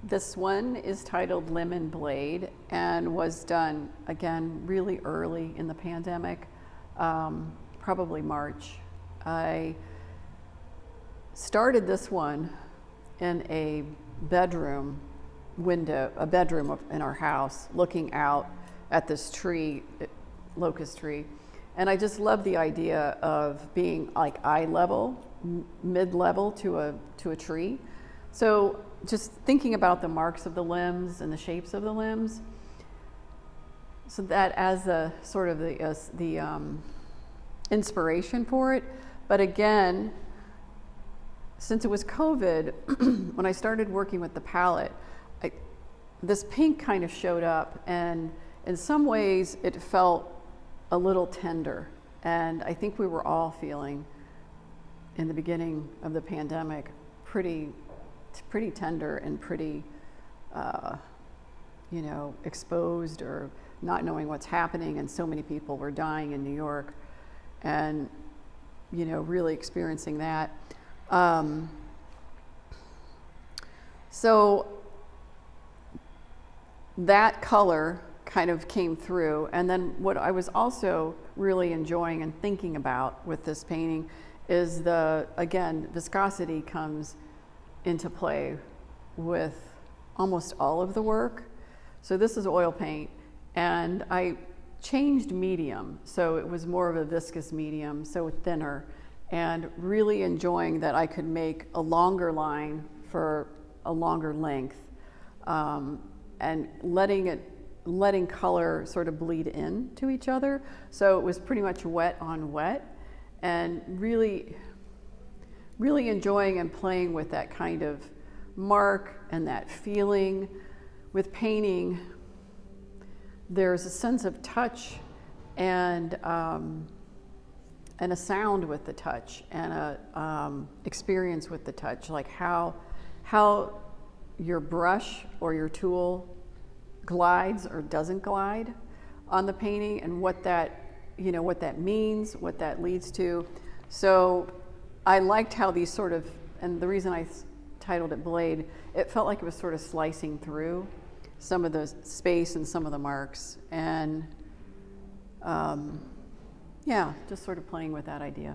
This one is titled Lemon Blade and was done, again, really early in the pandemic, probably March. I started this one in a bedroom window, in our house, looking out at this tree, locust tree. And I just love the idea of being like eye level, mid-level to a tree. So just thinking about the marks of the limbs and the shapes of the limbs, so that as a sort of the inspiration for it. But again, since it was COVID, when I started working with the palette, this pink kind of showed up, and in some ways it felt a little tender. And I think we were all feeling in the beginning of the pandemic pretty tender and pretty, exposed or not knowing what's happening. And so many people were dying in New York and, really experiencing that. So that color kind of came through. And then what I was also really enjoying and thinking about with this painting is again, viscosity comes into play with almost all of the work. So this is oil paint, and I changed medium, so it was more of a viscous medium, so thinner, and really enjoying that I could make a longer line for a longer length, and letting color sort of bleed in to each other. So it was pretty much wet on wet, and really enjoying and playing with that kind of mark and that feeling. With painting, there's a sense of touch and a sound with the touch, and a experience with the touch, like how your brush or your tool glides or doesn't glide on the painting, and what that means, what that leads to. So I liked how these sort of, and the reason I titled it Blade, it felt like it was sort of slicing through some of the space and some of the marks, and just sort of playing with that idea.